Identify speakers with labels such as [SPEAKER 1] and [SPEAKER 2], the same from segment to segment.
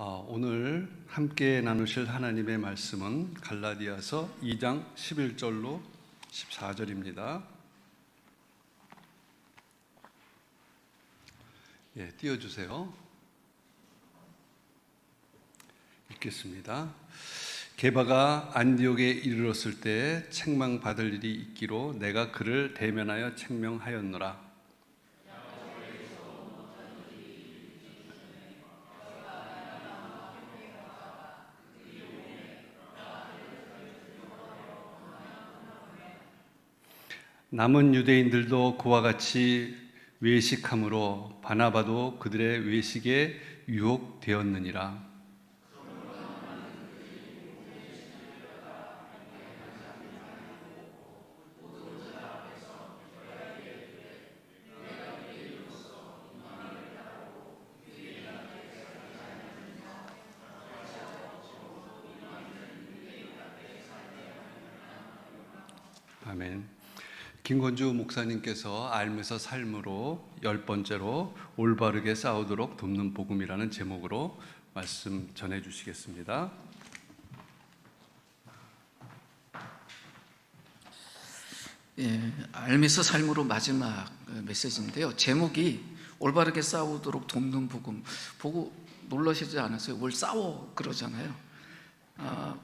[SPEAKER 1] 오늘 함께 나누실 하나님의 말씀은 갈라디아서 2장 11절로 14절입니다. 띄워주세요. 읽겠습니다. 게바가 안디옥에 이르렀을 때 책망받을 일이 있기로 내가 그를 대면하여 책명하였노라. 남은 유대인들도 그와 같이 외식함으로 바나바도 그들의 외식에 유혹되었느니라. 아멘. 김건주 목사님께서 알면서 삶으로 10번째로 올바르게 싸우도록 돕는 복음이라는 제목으로 말씀 전해 주시겠습니다.
[SPEAKER 2] 알면서 삶으로 마지막 메시지인데요. 제목이 올바르게 싸우도록 돕는 복음. 보고 놀라시지 않았어요? 뭘 싸워 그러잖아요.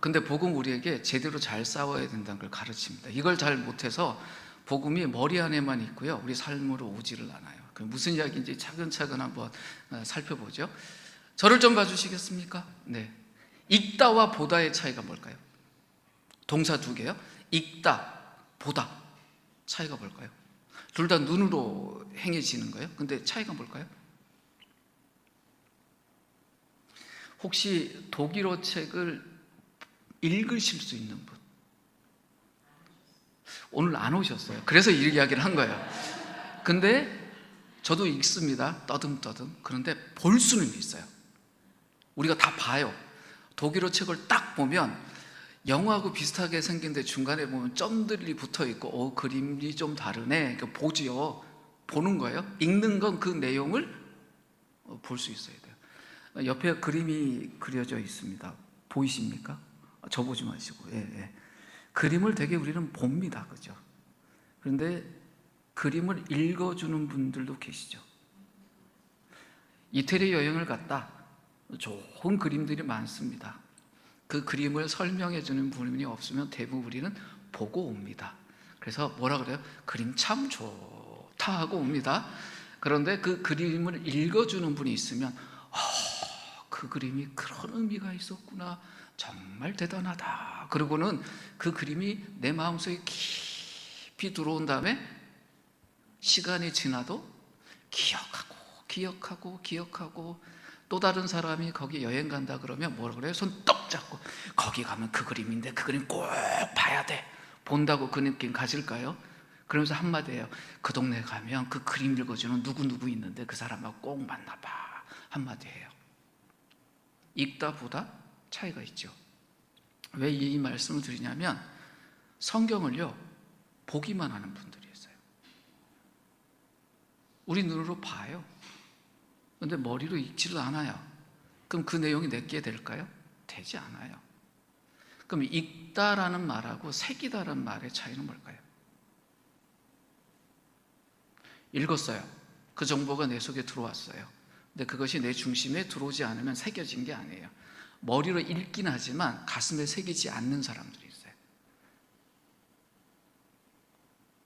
[SPEAKER 2] 근데 복음 우리에게 제대로 잘 싸워야 된다는 걸 가르칩니다. 이걸 잘 못해서 복음이 머리 안에만 있고요, 우리 삶으로 오지를 않아요. 그 무슨 이야기인지 차근차근 한번 살펴보죠. 저를 좀 봐주시겠습니까? 네. 읽다와 보다의 차이가 뭘까요? 동사 두 개요. 읽다, 보다. 차이가 뭘까요? 둘 다 눈으로 행해지는 거예요. 근데 차이가 뭘까요? 혹시 독일어 책을 읽으실 수 있는 분? 오늘 안 오셨어요. 그래서 이 이야기를 한 거예요. 근데 저도 읽습니다. 떠듬떠듬. 그런데 볼 수는 있어요. 우리가 다 봐요. 독일어 책을 딱 보면 영어하고 비슷하게 생긴데 중간에 보면 점들이 붙어 있고 그림이 좀 다르네. 보지요. 보는 거예요. 읽는 건 그 내용을 볼 수 있어야 돼요. 옆에 그림이 그려져 있습니다. 보이십니까? 저 보지 마시고. 그림을 되게 우리는 봅니다. 그죠? 그런데 그림을 읽어주는 분들도 계시죠. 이태리 여행을 갔다. 좋은 그림들이 많습니다. 그 그림을 설명해 주는 분이 없으면 대부분 우리는 보고 옵니다. 그래서 뭐라 그래요? 그림 참 좋다 하고 옵니다. 그런데 그 그림을 읽어주는 분이 있으면 그 그림이 그런 의미가 있었구나, 정말 대단하다. 그러고는 그 그림이 내 마음속에 깊이 들어온 다음에 시간이 지나도 기억하고 또 다른 사람이 거기 여행 간다 그러면 뭐라 그래요? 손 떡 잡고 거기 가면 그 그림인데 그 그림 꼭 봐야 돼. 본다고 그 느낌 가질까요? 그러면서 한마디예요. 그 동네 가면 그 그림 읽어주는 누구 있는데 그 사람하고 꼭 만나봐. 한마디예요. 읽다 보다 차이가 있죠. 왜 이 말씀을 드리냐면 성경을요, 보기만 하는 분들이 있어요. 우리 눈으로 봐요. 그런데 머리로 읽지를 않아요. 그럼 그 내용이 내게 될까요? 되지 않아요. 그럼 읽다라는 말하고 새기다라는 말의 차이는 뭘까요? 읽었어요. 그 정보가 내 속에 들어왔어요. 근데 그것이 내 중심에 들어오지 않으면 새겨진 게 아니에요. 머리로 읽긴 하지만 가슴에 새기지 않는 사람들이 있어요.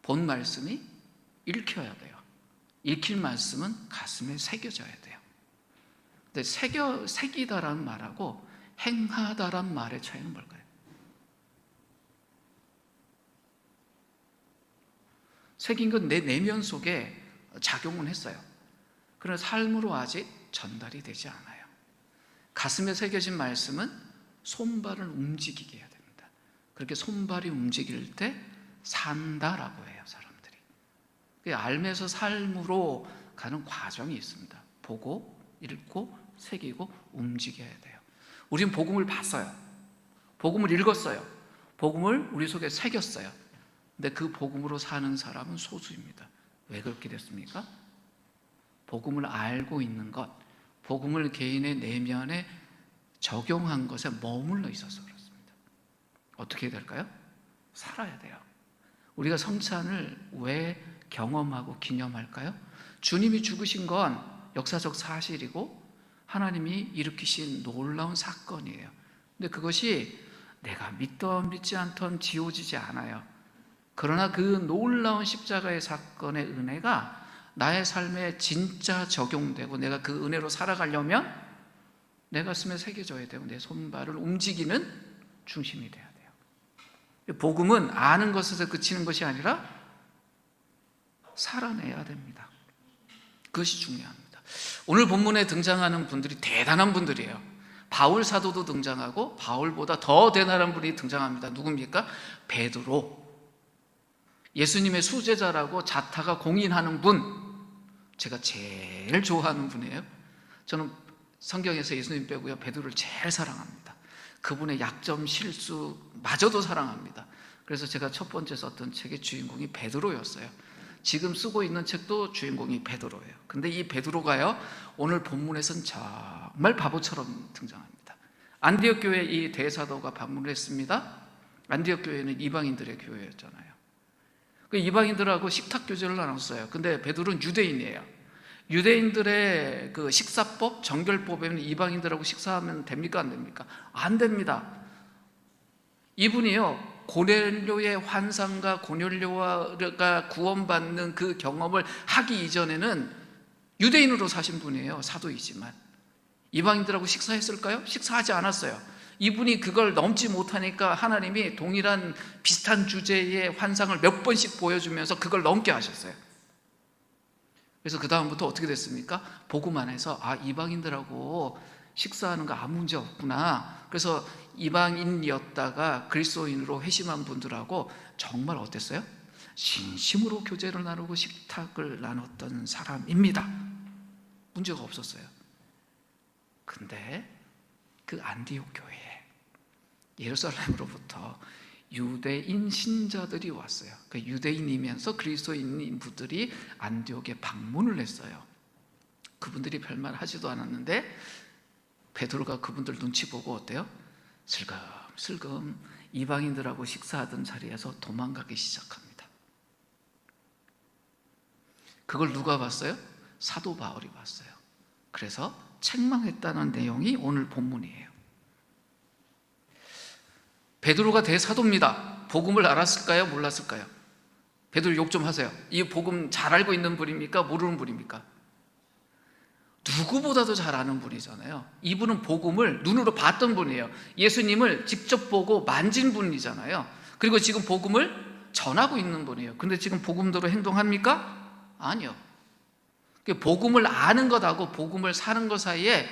[SPEAKER 2] 본 말씀이 읽혀야 돼요. 읽힐 말씀은 가슴에 새겨져야 돼요. 근데 새기다라는 말하고 행하다라는 말의 차이는 뭘까요? 새긴 건 내 내면 속에 작용은 했어요. 그러나 삶으로 아직 전달이 되지 않아요. 가슴에 새겨진 말씀은 손발을 움직이게 해야 됩니다. 그렇게 손발이 움직일 때 산다라고 해요, 사람들이. 알면서 삶으로 가는 과정이 있습니다. 보고, 읽고, 새기고, 움직여야 돼요. 우린 복음을 봤어요. 복음을 읽었어요. 복음을 우리 속에 새겼어요. 근데 그 복음으로 사는 사람은 소수입니다. 왜 그렇게 됐습니까? 복음을 알고 있는 것, 복음을 개인의 내면에 적용한 것에 머물러 있어서 그렇습니다. 어떻게 해야 될까요? 살아야 돼요. 우리가 성찬을 왜 경험하고 기념할까요? 주님이 죽으신 건 역사적 사실이고 하나님이 일으키신 놀라운 사건이에요. 근데 그것이 내가 믿던 믿지 않던 지워지지 않아요. 그러나 그 놀라운 십자가의 사건의 은혜가 나의 삶에 진짜 적용되고 내가 그 은혜로 살아가려면 내 가슴에 새겨져야 되고 내 손발을 움직이는 중심이 돼야 돼요. 복음은 아는 것에서 그치는 것이 아니라 살아내야 됩니다. 그것이 중요합니다. 오늘 본문에 등장하는 분들이 대단한 분들이에요. 바울 사도도 등장하고 바울보다 더 대단한 분이 등장합니다. 누굽니까? 베드로. 예수님의 수제자라고 자타가 공인하는 분, 제가 제일 좋아하는 분이에요. 저는 성경에서 예수님 빼고요 베드로를 제일 사랑합니다. 그분의 약점, 실수마저도 사랑합니다. 그래서 제가 첫 번째 썼던 책의 주인공이 베드로였어요. 지금 쓰고 있는 책도 주인공이 베드로예요. 근데 이 베드로가요 오늘 본문에서는 정말 바보처럼 등장합니다. 안디옥 교회 이 대사도가 방문을 했습니다. 안디옥 교회는 이방인들의 교회였잖아요. 그 이방인들하고 식탁 교제를 나눴어요. 근데 베드로는 유대인이에요. 유대인들의 그 식사법, 정결법에는 이방인들하고 식사하면 됩니까? 안 됩니까? 안 됩니다. 이분이요 고넬료의 환상과 고넬료가 구원받는 그 경험을 하기 이전에는 유대인으로 사신 분이에요. 사도이지만 이방인들하고 식사했을까요? 식사하지 않았어요. 이분이 그걸 넘지 못하니까 하나님이 동일한 비슷한 주제의 환상을 몇 번씩 보여주면서 그걸 넘게 하셨어요. 그래서 그 다음부터 어떻게 됐습니까? 복음 안에서 이방인들하고 식사하는 거 아무 문제 없구나. 그래서 이방인이었다가 그리스도인으로 회심한 분들하고 정말 어땠어요? 진심으로 교제를 나누고 식탁을 나눴던 사람입니다. 문제가 없었어요. 근데 그 안디옥 교회에 예루살렘으로부터 유대인 신자들이 왔어요. 그 유대인이면서 그리스도인인 분들이 안디옥에 방문을 했어요. 그분들이 별말 하지도 않았는데 베드로가 그분들 눈치 보고 어때요? 슬금슬금 이방인들하고 식사하던 자리에서 도망가기 시작합니다. 그걸 누가 봤어요? 사도 바울이 봤어요. 그래서 책망했다는 내용이 오늘 본문이에요. 베드로가 대사도입니다. 복음을 알았을까요? 몰랐을까요? 베드로 욕 좀 하세요. 이 복음 잘 알고 있는 분입니까? 모르는 분입니까? 누구보다도 잘 아는 분이잖아요. 이분은 복음을 눈으로 봤던 분이에요. 예수님을 직접 보고 만진 분이잖아요. 그리고 지금 복음을 전하고 있는 분이에요. 근데 지금 복음대로 행동합니까? 아니요. 복음을 아는 것하고 복음을 사는 것 사이에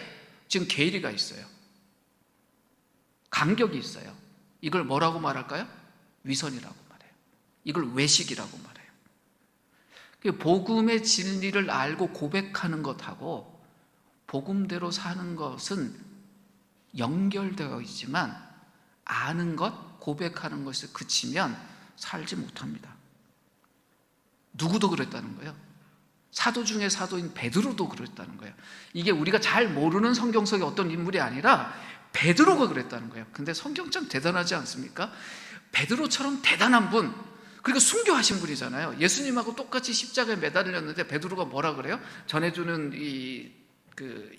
[SPEAKER 2] 지금 괴리가 있어요. 간격이 있어요. 이걸 뭐라고 말할까요? 위선이라고 말해요. 이걸 외식이라고 말해요. 복음의 진리를 알고 고백하는 것하고 복음대로 사는 것은 연결되어 있지만 아는 것, 고백하는 것에 그치면 살지 못합니다. 누구도 그랬다는 거예요. 사도 중에 사도인 베드로도 그랬다는 거예요. 이게 우리가 잘 모르는 성경 속의 어떤 인물이 아니라 베드로가 그랬다는 거예요. 근데 성경 참 대단하지 않습니까? 베드로처럼 대단한 분, 그리고 순교하신 분이잖아요. 예수님하고 똑같이 십자가에 매달렸는데 베드로가 뭐라 그래요? 전해주는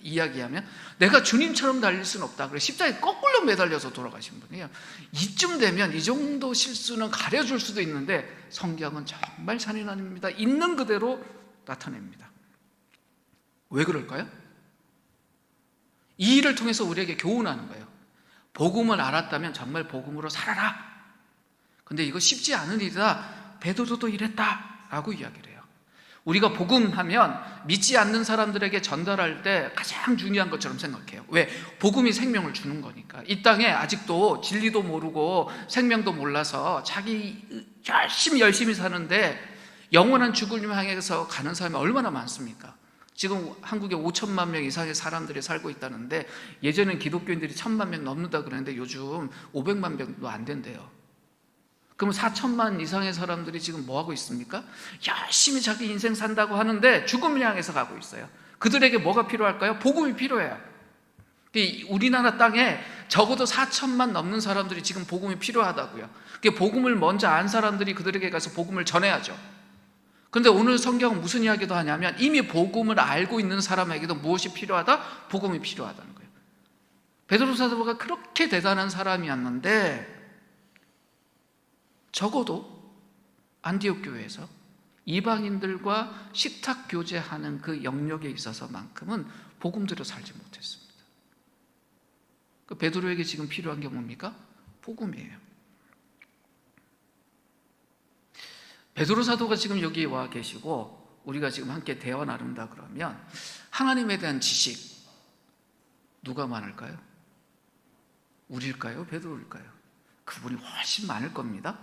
[SPEAKER 2] 이야기하면 내가 주님처럼 달릴 수는 없다. 그래 십자가에 거꾸로 매달려서 돌아가신 분이에요. 이쯤 되면 이 정도 실수는 가려줄 수도 있는데 성경은 정말 잔인합니다. 있는 그대로 나타냅니다. 왜 그럴까요? 이 일을 통해서 우리에게 교훈하는 거예요. 복음을 알았다면 정말 복음으로 살아라. 근데 이거 쉽지 않은 일이다. 베드로도 이랬다라고 이야기를 해요. 우리가 복음하면 믿지 않는 사람들에게 전달할 때 가장 중요한 것처럼 생각해요. 왜? 복음이 생명을 주는 거니까. 이 땅에 아직도 진리도 모르고 생명도 몰라서 자기 열심히 사는데 영원한 죽음을 향해서 가는 사람이 얼마나 많습니까? 지금 한국에 5천만 명 이상의 사람들이 살고 있다는데 예전엔 기독교인들이 1,000만 명 넘는다 그랬는데 요즘 500만 명도 안 된대요. 그럼 4천만 이상의 사람들이 지금 뭐하고 있습니까? 열심히 자기 인생 산다고 하는데 죽음을 향해서 가고 있어요. 그들에게 뭐가 필요할까요? 복음이 필요해요. 우리나라 땅에 적어도 4천만 넘는 사람들이 지금 복음이 필요하다고요. 복음을 먼저 안 사람들이 그들에게 가서 복음을 전해야죠. 그런데 오늘 성경은 무슨 이야기도 하냐면 이미 복음을 알고 있는 사람에게도 무엇이 필요하다? 복음이 필요하다는 거예요. 베드로 사도가 그렇게 대단한 사람이었는데 적어도 안디옥 교회에서 이방인들과 식탁 교제하는 그 영역에 있어서만큼은 복음대로 살지 못했습니다. 베드로에게 지금 필요한 게 뭡니까? 복음이에요. 베드로 사도가 지금 여기 와 계시고 우리가 지금 함께 대화 나눈다 그러면 하나님에 대한 지식 누가 많을까요? 우리일까요? 베드로일까요? 그분이 훨씬 많을 겁니다.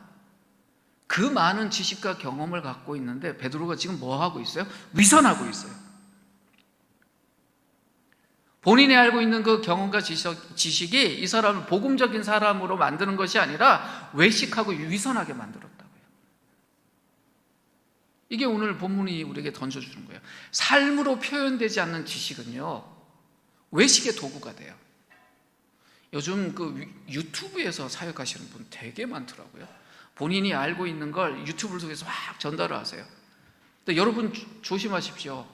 [SPEAKER 2] 그 많은 지식과 경험을 갖고 있는데 베드로가 지금 뭐 하고 있어요? 위선하고 있어요. 본인이 알고 있는 그 경험과 지식이 이 사람을 복음적인 사람으로 만드는 것이 아니라 외식하고 위선하게 만들었다고요. 이게 오늘 본문이 우리에게 던져주는 거예요. 삶으로 표현되지 않는 지식은요, 외식의 도구가 돼요. 요즘 그 유튜브에서 사역하시는 분 되게 많더라고요. 본인이 알고 있는 걸 유튜브를 통해서 막 전달을 하세요. 근데 여러분 조심하십시오.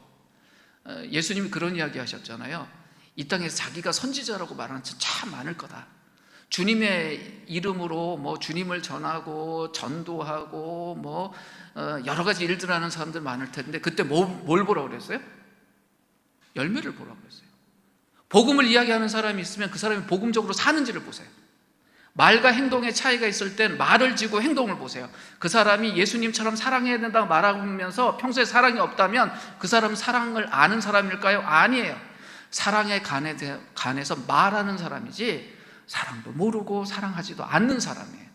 [SPEAKER 2] 예수님이 그런 이야기 하셨잖아요. 이 땅에서 자기가 선지자라고 말하는 참 많을 거다. 주님의 이름으로 뭐 주님을 전하고 전도하고 뭐 여러 가지 일들을 하는 사람들 많을 텐데 그때 뭘 보라고 그랬어요? 열매를 보라고 그랬어요. 복음을 이야기하는 사람이 있으면 그 사람이 복음적으로 사는지를 보세요. 말과 행동의 차이가 있을 땐 말을 지고 행동을 보세요. 그 사람이 예수님처럼 사랑해야 된다고 말하면서 평소에 사랑이 없다면 그 사람은 사랑을 아는 사람일까요? 아니에요. 사랑에 관해서 말하는 사람이지 사랑도 모르고 사랑하지도 않는 사람이에요.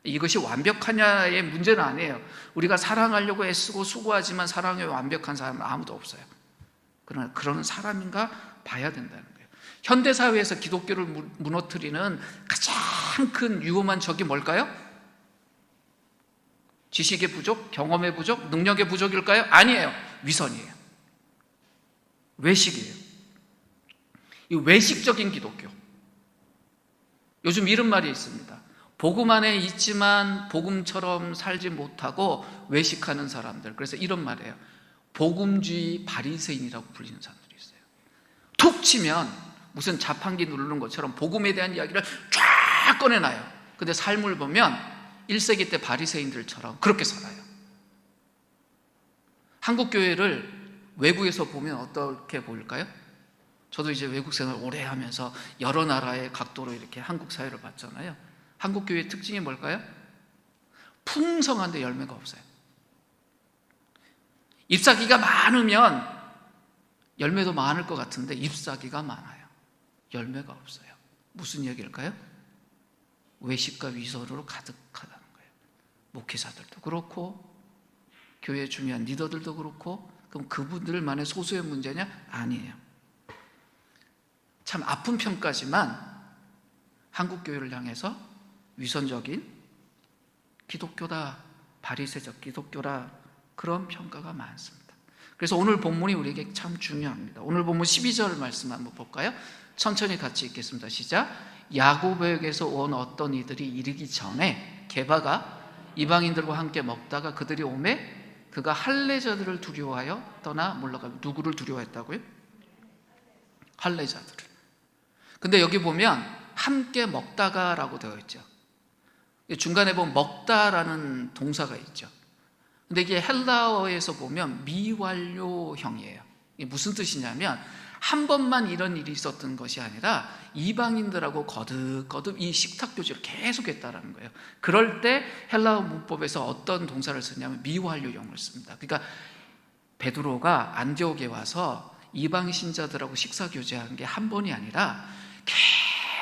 [SPEAKER 2] 이것이 완벽하냐의 문제는 아니에요. 우리가 사랑하려고 애쓰고 수고하지만 사랑에 완벽한 사람은 아무도 없어요. 그러나 그런 사람인가 봐야 된다는 거예요. 현대사회에서 기독교를 무너뜨리는 가장 큰 위험한 적이 뭘까요? 지식의 부족, 경험의 부족, 능력의 부족일까요? 아니에요. 위선이에요. 외식이에요. 이 외식적인 기독교. 요즘 이런 말이 있습니다. 복음 안에 있지만 복음처럼 살지 못하고 외식하는 사람들. 그래서 이런 말이에요. 복음주의 바리새인이라고 불리는 사람들이 있어요. 툭 치면 무슨 자판기 누르는 것처럼 복음에 대한 이야기를 쫙 꺼내놔요. 근데 삶을 보면 1세기 때 바리새인들처럼 그렇게 살아요. 한국 교회를 외부에서 보면 어떻게 보일까요? 저도 이제 외국 생활 오래 하면서 여러 나라의 각도로 이렇게 한국 사회를 봤잖아요. 한국 교회의 특징이 뭘까요? 풍성한데 열매가 없어요. 잎사귀가 많으면 열매도 많을 것 같은데 잎사귀가 많아요. 열매가 없어요. 무슨 얘기일까요? 외식과 위선으로 가득하다는 거예요. 목회자들도 그렇고 교회에 중요한 리더들도 그렇고. 그럼 그분들만의 소수의 문제냐? 아니에요. 참 아픈 평가지만 한국 교회를 향해서 위선적인 기독교다, 바리새적 기독교다, 그런 평가가 많습니다. 그래서 오늘 본문이 우리에게 참 중요합니다. 오늘 본문 12절 말씀 한번 볼까요? 천천히 같이 읽겠습니다. 시작. 야고보에게서 온 어떤 이들이 이르기 전에 게바가 이방인들과 함께 먹다가 그들이 오매 그가 할례자들을 두려워하여 떠나 몰라가고. 누구를 두려워했다고요? 할례자들을. 근데 여기 보면 함께 먹다가 라고 되어 있죠. 중간에 보면 먹다라는 동사가 있죠. 근데 이게 헬라어에서 보면 미완료형이에요. 이게 무슨 뜻이냐면 한 번만 이런 일이 있었던 것이 아니라 이방인들하고 거듭 이 식탁 교제를 계속했다라는 거예요. 그럴 때 헬라어 문법에서 어떤 동사를 쓰냐면 미완료형을 씁니다. 그러니까 베드로가 안디옥에 와서 이방 신자들하고 식사 교제한 게 한 번이 아니라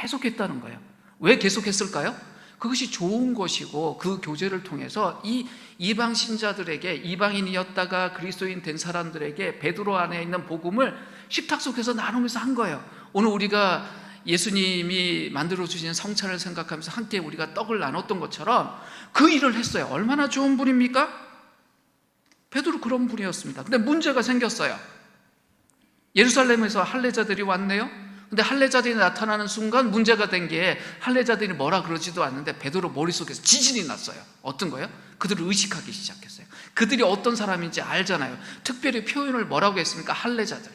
[SPEAKER 2] 계속했다는 거예요. 왜 계속했을까요? 그것이 좋은 것이고 그 교제를 통해서 이 이방 신자들에게, 이방인이었다가 그리스도인 된 사람들에게 베드로 안에 있는 복음을 식탁 속에서 나누면서 한 거예요. 오늘 우리가 예수님이 만들어주신 성찬을 생각하면서 함께 우리가 떡을 나눴던 것처럼 그 일을 했어요. 얼마나 좋은 분입니까? 베드로 그런 분이었습니다. 근데 문제가 생겼어요. 예루살렘에서 할례자들이 왔네요. 근데 할례자들이 나타나는 순간 문제가 된 게 할례자들이 뭐라 그러지도 않는데 베드로 머릿속에서 지진이 났어요. 어떤 거예요? 그들을 의식하기 시작했어요. 그들이 어떤 사람인지 알잖아요. 특별히 표현을 뭐라고 했습니까? 할례자들.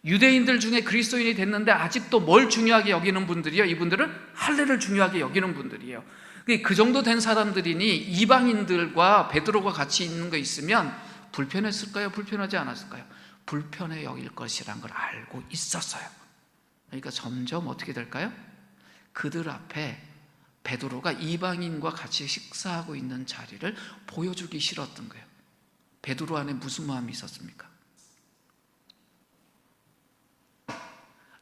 [SPEAKER 2] 유대인들 중에 그리스도인이 됐는데 아직도 뭘 중요하게 여기는 분들이요? 이분들은 할례를 중요하게 여기는 분들이에요. 그 정도 된 사람들이니 이방인들과 베드로가 같이 있는 거 있으면 불편했을까요? 불편하지 않았을까요? 불편해 여길 것이란 걸 알고 있었어요. 그러니까 점점 어떻게 될까요? 그들 앞에 베드로가 이방인과 같이 식사하고 있는 자리를 보여주기 싫었던 거예요. 베드로 안에 무슨 마음이 있었습니까?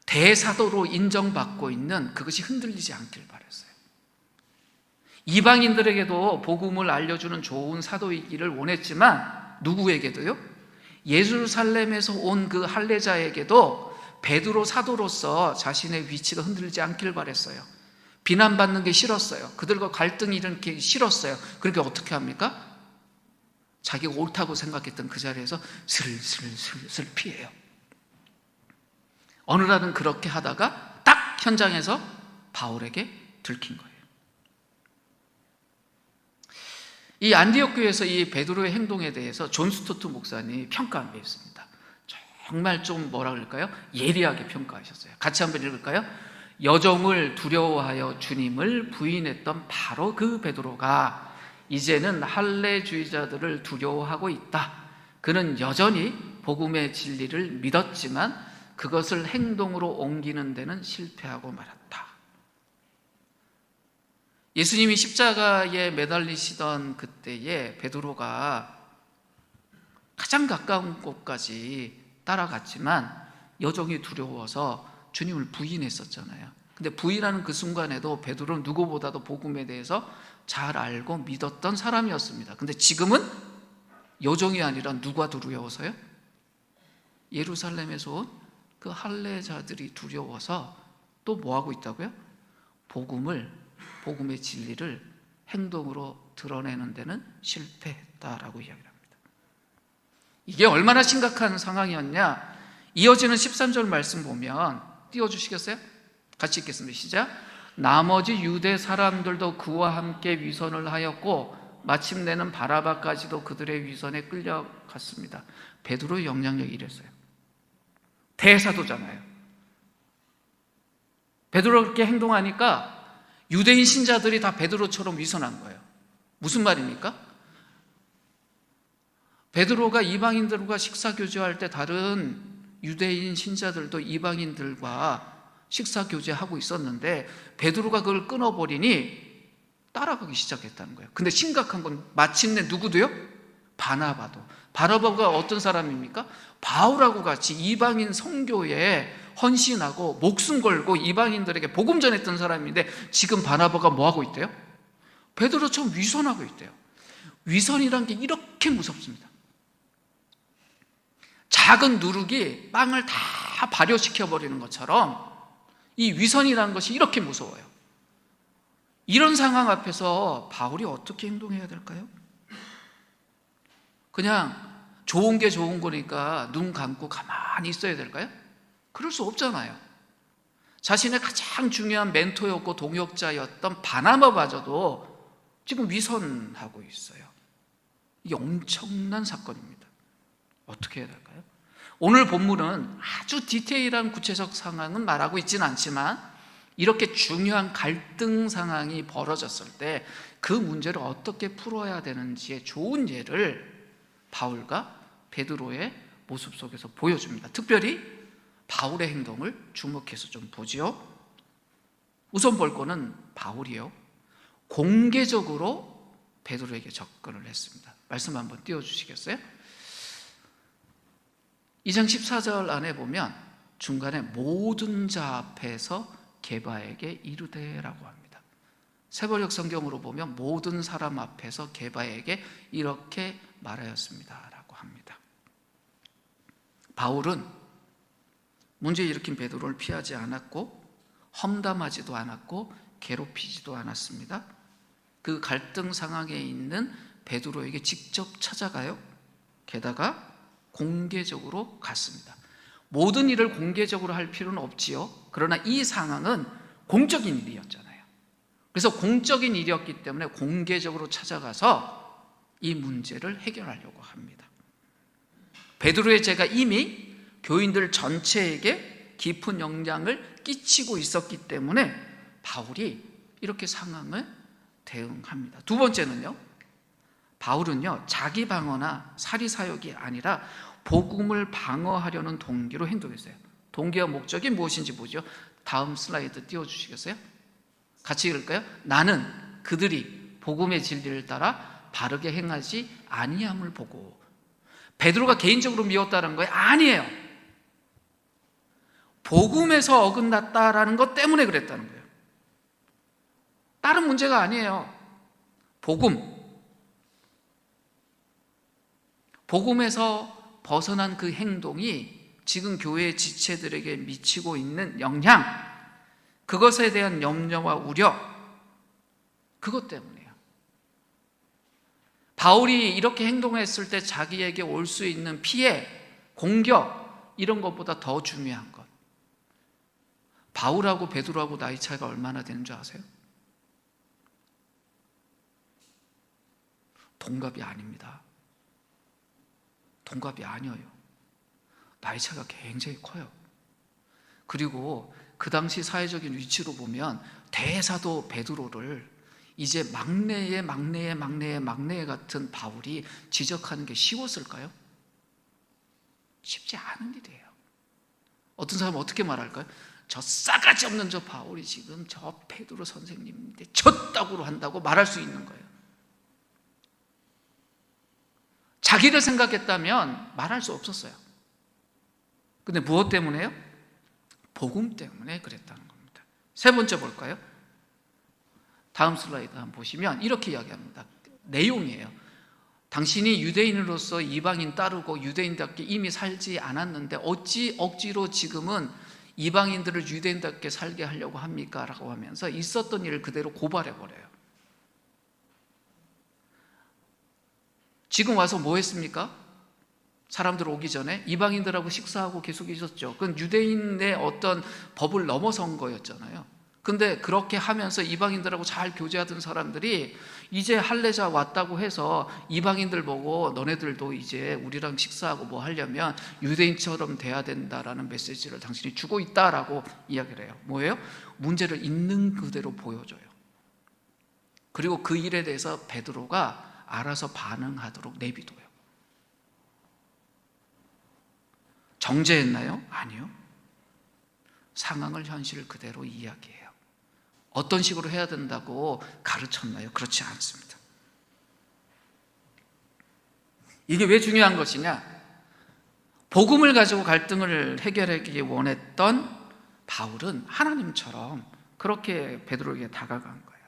[SPEAKER 2] 대사도로 인정받고 있는 그것이 흔들리지 않길 바랐어요. 이방인들에게도 복음을 알려주는 좋은 사도이기를 원했지만 누구에게도요? 예루살렘에서 온 그 할례자에게도 베드로 사도로서 자신의 위치가 흔들리지 않길 바랬어요. 비난받는 게 싫었어요. 그들과 갈등이 일으키기 싫었어요. 그러니까 어떻게 합니까? 자기가 옳다고 생각했던 그 자리에서 슬슬 피해요. 어느 날은 그렇게 하다가 딱 현장에서 바울에게 들킨 거예요. 이 안디옥 교회에서 이 베드로의 행동에 대해서 존 스토트 목사님이 평가한 게 있습니다. 정말 좀 뭐라 그럴까요? 예리하게 평가하셨어요. 같이 한번 읽을까요? 여종을 두려워하여 주님을 부인했던 바로 그 베드로가 이제는 할례주의자들을 두려워하고 있다. 그는 여전히 복음의 진리를 믿었지만 그것을 행동으로 옮기는 데는 실패하고 말았다. 예수님이 십자가에 매달리시던 그때에 베드로가 가장 가까운 곳까지 따라갔지만 여종이 두려워서 주님을 부인했었잖아요. 근데 부인하는 그 순간에도 베드로는 누구보다도 복음에 대해서 잘 알고 믿었던 사람이었습니다. 근데 지금은 여종이 아니라 누가 두려워서요? 예루살렘에서 온 그 할례자들이 두려워서 또 뭐하고 있다고요? 복음의 진리를 행동으로 드러내는 데는 실패했다라고 이야기합니다. 이게 얼마나 심각한 상황이었냐? 이어지는 13절 말씀 보면 띄워주시겠어요? 같이 읽겠습니다. 시작. 나머지 유대 사람들도 그와 함께 위선을 하였고 마침내는 바라바까지도 그들의 위선에 끌려갔습니다. 베드로의 영향력이 이랬어요. 대사도잖아요. 베드로가 그렇게 행동하니까 유대인 신자들이 다 베드로처럼 위선한 거예요. 무슨 말입니까? 베드로가 이방인들과 식사교제할 때 다른 유대인 신자들도 이방인들과 식사교제하고 있었는데 베드로가 그걸 끊어버리니 따라가기 시작했다는 거예요. 근데 심각한 건 마침내 누구도요? 바나바가 어떤 사람입니까? 바울하고 같이 이방인 선교에 헌신하고 목숨 걸고 이방인들에게 복음 전했던 사람인데 지금 바나바가 뭐하고 있대요? 베드로처럼 위선하고 있대요. 위선이란 게 이렇게 무섭습니다. 작은 누룩이 빵을 다 발효시켜버리는 것처럼 이 위선이라는 것이 이렇게 무서워요. 이런 상황 앞에서 바울이 어떻게 행동해야 될까요? 그냥 좋은 게 좋은 거니까 눈 감고 가만히 있어야 될까요? 그럴 수 없잖아요. 자신의 가장 중요한 멘토였고 동역자였던 바나바마저도 지금 위선하고 있어요. 이게 엄청난 사건입니다. 어떻게 해야 될까요? 오늘 본문은 아주 디테일한 구체적 상황은 말하고 있지는 않지만 이렇게 중요한 갈등 상황이 벌어졌을 때 그 문제를 어떻게 풀어야 되는지의 좋은 예를 바울과 베드로의 모습 속에서 보여줍니다. 특별히 바울의 행동을 주목해서 좀 보지요. 우선 볼 거는 바울이요, 공개적으로 베드로에게 접근을 했습니다. 말씀 한번 띄워주시겠어요? 2장 14절 안에 보면 중간에 모든 자 앞에서 게바에게 이르되라고 합니다. 세번역 성경으로 보면 모든 사람 앞에서 게바에게 이렇게 말하였습니다 라고 합니다. 바울은 문제 일으킨 베드로를 피하지 않았고 험담하지도 않았고 괴롭히지도 않았습니다. 그 갈등 상황에 있는 베드로에게 직접 찾아가요. 게다가 공개적으로 갔습니다. 모든 일을 공개적으로 할 필요는 없지요. 그러나 이 상황은 공적인 일이었잖아요. 그래서 공적인 일이었기 때문에 공개적으로 찾아가서 이 문제를 해결하려고 합니다. 베드로의 죄가 이미 교인들 전체에게 깊은 영향을 끼치고 있었기 때문에 바울이 이렇게 상황을 대응합니다. 두 번째는요, 바울은요, 자기 방어나 사리사욕이 아니라 복음을 방어하려는 동기로 행동했어요. 동기와 목적이 무엇인지 보죠. 다음 슬라이드 띄워주시겠어요? 같이 읽을까요? 나는 그들이 복음의 진리를 따라 바르게 행하지 아니함을 보고. 베드로가 개인적으로 미웠다는 거예요? 아니에요. 복음에서 어긋났다라는 것 때문에 그랬다는 거예요. 다른 문제가 아니에요. 복음에서 벗어난 그 행동이 지금 교회의 지체들에게 미치고 있는 영향, 그것에 대한 염려와 우려, 그것 때문이에요. 바울이 이렇게 행동했을 때 자기에게 올 수 있는 피해, 공격, 이런 것보다 더 중요한 것, 바울하고 베드로하고 나이 차이가 얼마나 되는 줄 아세요? 동갑이 아닙니다. 동갑이 아니에요. 나이 차이가 굉장히 커요. 그리고 그 당시 사회적인 위치로 보면 대사도 베드로를 이제 막내의 같은 바울이 지적하는 게 쉬웠을까요? 쉽지 않은 일이에요. 어떤 사람은 어떻게 말할까요? 저 싸가지 없는 저 바울이 지금 저 베드로 선생님인데 졌다고 한다고 말할 수 있는 거예요. 자기를 생각했다면 말할 수 없었어요. 근데 무엇 때문에요? 복음 때문에 그랬다는 겁니다. 세 번째 볼까요? 다음 슬라이드 한번 보시면 이렇게 이야기합니다. 내용이에요. 당신이 유대인으로서 이방인 따르고 유대인답게 이미 살지 않았는데 어찌 억지로 지금은 이방인들을 유대인답게 살게 하려고 합니까? 라고 하면서 있었던 일을 그대로 고발해버려요. 지금 와서 뭐 했습니까? 사람들 오기 전에 이방인들하고 식사하고 계속 있었죠. 그건 유대인의 어떤 법을 넘어선 거였잖아요. 근데 그렇게 하면서 이방인들하고 잘 교제하던 사람들이 이제 할례자 왔다고 해서 이방인들 보고 너네들도 이제 우리랑 식사하고 뭐 하려면 유대인처럼 돼야 된다라는 메시지를 당신이 주고 있다라고 이야기를 해요. 뭐예요? 문제를 있는 그대로 보여줘요. 그리고 그 일에 대해서 베드로가 알아서 반응하도록 내비둬요. 정죄했나요? 아니요. 상황을 현실 그대로 이야기해요. 어떤 식으로 해야 된다고 가르쳤나요? 그렇지 않습니다. 이게 왜 중요한 것이냐? 복음을 가지고 갈등을 해결하기 원했던 바울은 하나님처럼 그렇게 베드로에게 다가간 거예요.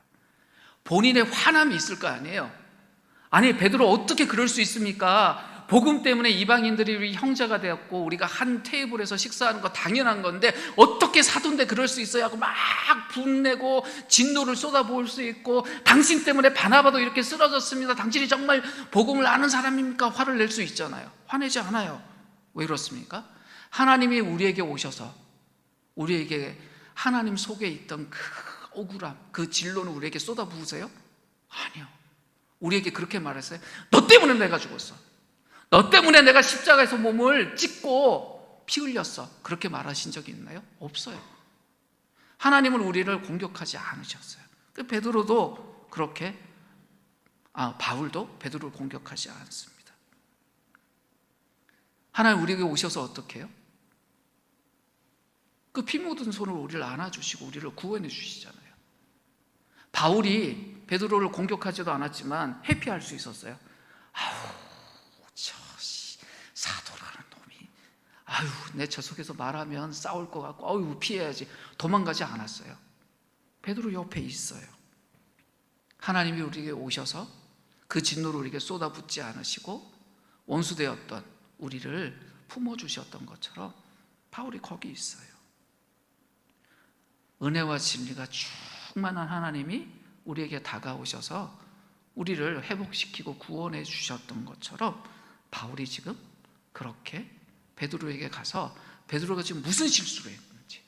[SPEAKER 2] 본인의 화남이 있을 거 아니에요. 아니, 베드로 어떻게 그럴 수 있습니까? 복음 때문에 이방인들이 우리 형제가 되었고 우리가 한 테이블에서 식사하는 거 당연한 건데 어떻게 사돈데 그럴 수 있어요? 하고 막 분내고 진노를 쏟아부을 수 있고, 당신 때문에 바나바도 이렇게 쓰러졌습니다. 당신이 정말 복음을 아는 사람입니까? 화를 낼 수 있잖아요. 화내지 않아요. 왜 그렇습니까? 하나님이 우리에게 오셔서 우리에게 하나님 속에 있던 그 억울함, 그 진노는 우리에게 쏟아부으세요? 아니요. 우리에게 그렇게 말했어요. 너 때문에 내가 죽었어. 너 때문에 내가 십자가에서 몸을 찢고 피 흘렸어. 그렇게 말하신 적이 있나요? 없어요. 하나님은 우리를 공격하지 않으셨어요. 베드로도 그렇게, 바울도 베드로를 공격하지 않습니다. 하나님 우리에게 오셔서 어떻게 해요? 그 피 묻은 손으로 우리를 안아주시고 우리를 구원해 주시잖아요. 바울이 베드로를 공격하지도 않았지만 회피할 수 있었어요. 사도라는 놈이, 내 저 속에서 말하면 싸울 것 같고, 피해야지. 도망가지 않았어요. 베드로 옆에 있어요. 하나님이 우리에게 오셔서 그 진노를 우리에게 쏟아붓지 않으시고 원수되었던 우리를 품어주셨던 것처럼 바울이 거기 있어요. 은혜와 진리가 충만한 하나님이 우리에게 다가오셔서 우리를 회복시키고 구원해 주셨던 것처럼 바울이 지금 그렇게 베드로에게 가서 베드로가 지금 무슨 실수를 했는지,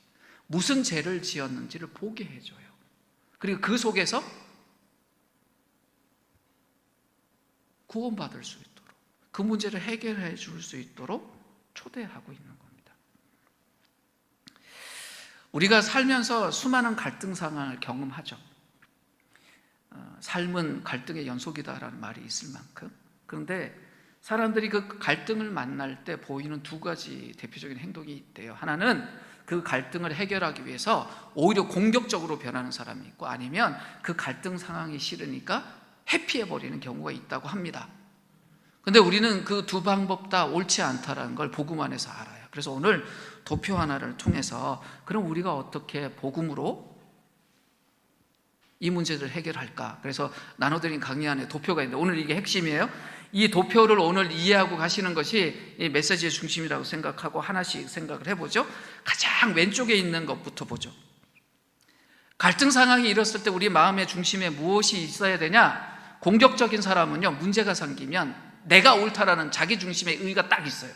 [SPEAKER 2] 무슨 죄를 지었는지를 보게 해줘요. 그리고 그 속에서 구원받을 수 있도록, 그 문제를 해결해 줄 수 있도록 초대하고 있는 겁니다. 우리가 살면서 수많은 갈등 상황을 경험하죠. 삶은 갈등의 연속이다라는 말이 있을 만큼. 그런데 사람들이 그 갈등을 만날 때 보이는 두 가지 대표적인 행동이 있대요. 하나는 그 갈등을 해결하기 위해서 오히려 공격적으로 변하는 사람이 있고, 아니면 그 갈등 상황이 싫으니까 회피해버리는 경우가 있다고 합니다. 근데 우리는 그 두 방법 다 옳지 않다라는 걸 복음 안에서 알아요. 그래서 오늘 도표 하나를 통해서 그럼 우리가 어떻게 복음으로 이 문제를 해결할까? 그래서 나눠드린 강의 안에 도표가 있는데 오늘 이게 핵심이에요. 이 도표를 오늘 이해하고 가시는 것이 이 메시지의 중심이라고 생각하고 하나씩 생각을 해보죠. 가장 왼쪽에 있는 것부터 보죠. 갈등 상황이 일었을 때 우리 마음의 중심에 무엇이 있어야 되냐? 공격적인 사람은요, 문제가 생기면 내가 옳다라는 자기 중심의 의의가 딱 있어요.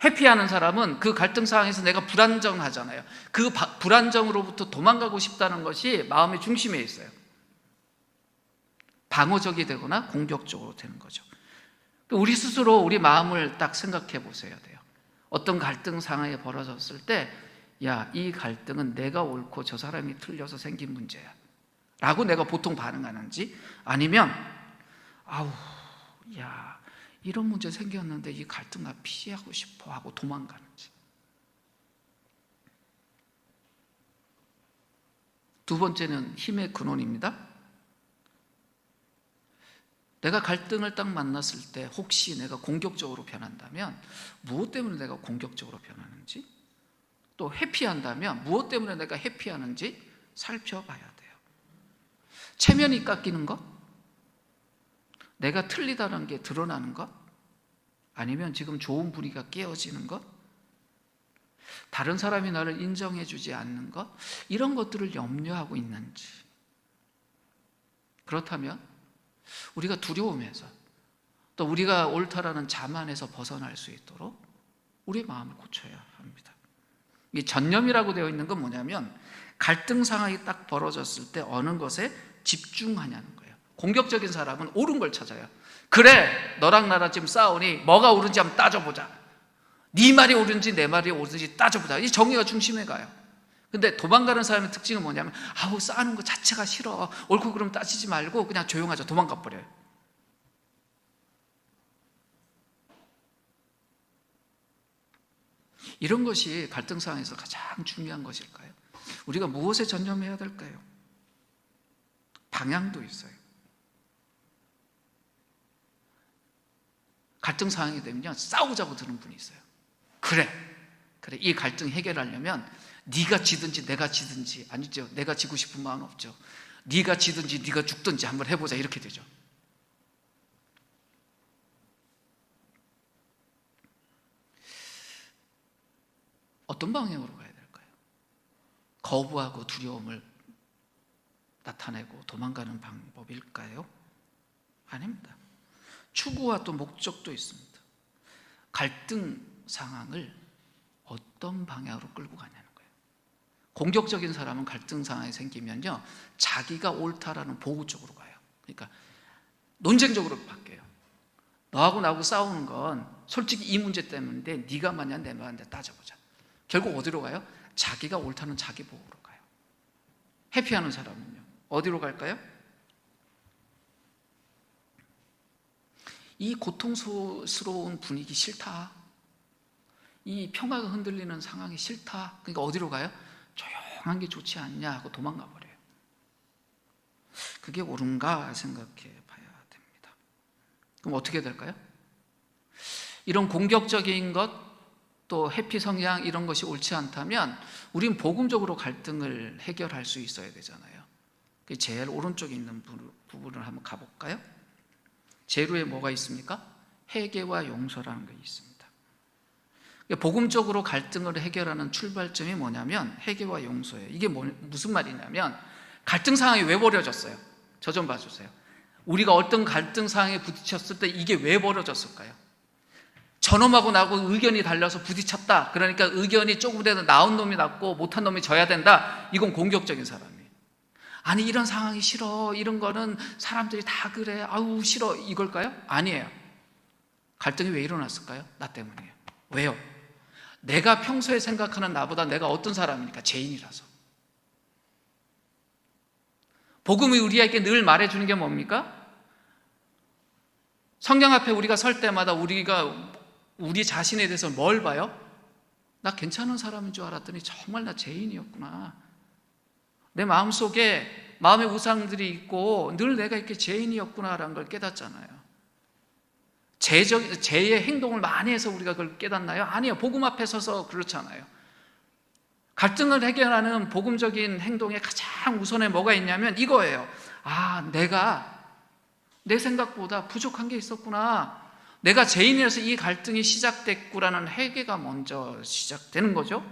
[SPEAKER 2] 회피하는 사람은 그 갈등 상황에서 내가 불안정하잖아요. 그 불안정으로부터 도망가고 싶다는 것이 마음의 중심에 있어요. 방어적이 되거나 공격적으로 되는 거죠. 우리 스스로 우리 마음을 딱 생각해 보셔야 돼요. 어떤 갈등 상황이 벌어졌을 때, 야, 이 갈등은 내가 옳고 저 사람이 틀려서 생긴 문제야 라고 내가 보통 반응하는지, 아니면 아우, 야, 이런 문제 생겼는데 이 갈등 나 피하고 싶어 하고 도망가는지. 두 번째는 힘의 근원입니다. 내가 갈등을 딱 만났을 때 혹시 내가 공격적으로 변한다면 무엇 때문에 내가 공격적으로 변하는지, 또 회피한다면 무엇 때문에 내가 회피하는지 살펴봐야 돼요. 체면이 깎이는 것? 내가 틀리다는 게 드러나는 것? 아니면 지금 좋은 분위기가 깨어지는 것? 다른 사람이 나를 인정해 주지 않는 것? 이런 것들을 염려하고 있는지. 그렇다면 우리가 두려움에서, 또 우리가 옳다라는 자만에서 벗어날 수 있도록 우리 마음을 고쳐야 합니다. 이 전념이라고 되어 있는 건 뭐냐면, 갈등 상황이 딱 벌어졌을 때 어느 것에 집중하냐는 거예요. 공격적인 사람은 옳은 걸 찾아요. 그래, 너랑 나랑 지금 싸우니 뭐가 옳은지 한번 따져보자. 네 말이 옳은지 내 말이 옳은지 따져보자. 이 정의가 중심에 가요. 근데 도망가는 사람의 특징은 뭐냐면, 아우, 싸우는 거 자체가 싫어, 옳고 그름 따지지 말고 그냥 조용하자, 도망가 버려요. 이런 것이 갈등 상황에서 가장 중요한 것일까요? 우리가 무엇에 전념해야 될까요? 방향도 있어요. 갈등 상황이 되면요, 싸우자고 드는 분이 있어요. 그래, 이 갈등 해결하려면 네가 지든지 내가 지든지, 아니죠, 내가 지고 싶은 마음 없죠. 네가 지든지 네가 죽든지 한번 해보자, 이렇게 되죠. 어떤 방향으로 가야 될까요? 거부하고 두려움을 나타내고 도망가는 방법일까요? 아닙니다. 추구와 또 목적도 있습니다. 갈등 상황을 어떤 방향으로 끌고 가냐는 거예요. 공격적인 사람은 갈등 상황이 생기면요, 자기가 옳다라는 보고 쪽으로 가요. 그러니까 논쟁적으로 바뀌어요. 너하고 나하고 싸우는 건 솔직히 이 문제 때문인데 네가 맞냐 내 말인데 따져보자. 결국 어디로 가요? 자기가 옳다는 자기 보고로 가요. 회피하는 사람은요, 어디로 갈까요? 이 고통스러운 분위기 싫다, 이 평화가 흔들리는 상황이 싫다. 그러니까 어디로 가요? 조용한 게 좋지 않냐 하고 도망가 버려요. 그게 옳은가 생각해 봐야 됩니다. 그럼 어떻게 될까요? 이런 공격적인 것, 또 회피 성향, 이런 것이 옳지 않다면 우린 복음적으로 갈등을 해결할 수 있어야 되잖아요. 제일 오른쪽에 있는 부분을 한번 가볼까요? 제로에 뭐가 있습니까? 회개와 용서라는 게 있습니다. 복음적으로 갈등을 해결하는 출발점이 뭐냐면 회개와 용서예요. 이게 무슨 말이냐면, 갈등 상황이 왜 벌어졌어요? 저 좀 봐주세요. 우리가 어떤 갈등 상황에 부딪혔을 때 이게 왜 벌어졌을까요? 저놈하고 나하고 의견이 달려서 부딪혔다. 그러니까 의견이 조금이라도 나은 놈이 낫고 못한 놈이 져야 된다. 이건 공격적인 사람이에요. 아니 이런 상황이 싫어, 이런 거는 사람들이 다 그래, 아우 싫어, 이걸까요? 아니에요. 갈등이 왜 일어났을까요? 나 때문이에요. 왜요? 내가 평소에 생각하는 나보다 내가 어떤 사람이니까, 죄인이라서. 복음이 우리에게 늘 말해주는 게 뭡니까? 성경 앞에 우리가 설 때마다 우리가 우리 자신에 대해서 뭘 봐요? 나 괜찮은 사람인 줄 알았더니 정말 나 죄인이었구나. 내 마음속에 마음의 우상들이 있고 늘 내가 이렇게 죄인이었구나라는 걸 깨닫잖아요. 죄의 행동을 많이 해서 우리가 그걸 깨닫나요? 아니에요. 복음 앞에 서서 그렇잖아요. 갈등을 해결하는 복음적인 행동에 가장 우선에 뭐가 있냐면 이거예요. 아, 내가 내 생각보다 부족한 게 있었구나. 내가 죄인이라서 이 갈등이 시작됐구라는 회개가 먼저 시작되는 거죠.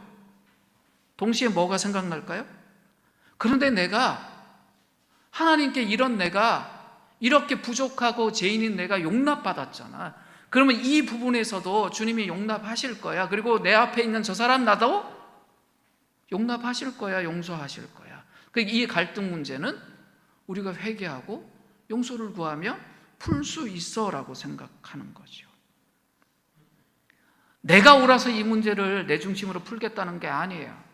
[SPEAKER 2] 동시에 뭐가 생각날까요? 그런데 내가 하나님께 이런 내가 이렇게 부족하고 죄인인 내가 용납받았잖아. 그러면 이 부분에서도 주님이 용납하실 거야. 그리고 내 앞에 있는 저 사람 나도 용납하실 거야, 용서하실 거야. 이 갈등 문제는 우리가 회개하고 용서를 구하며 풀 수 있어라고 생각하는 거죠. 내가 옳아서 이 문제를 내 중심으로 풀겠다는 게 아니에요.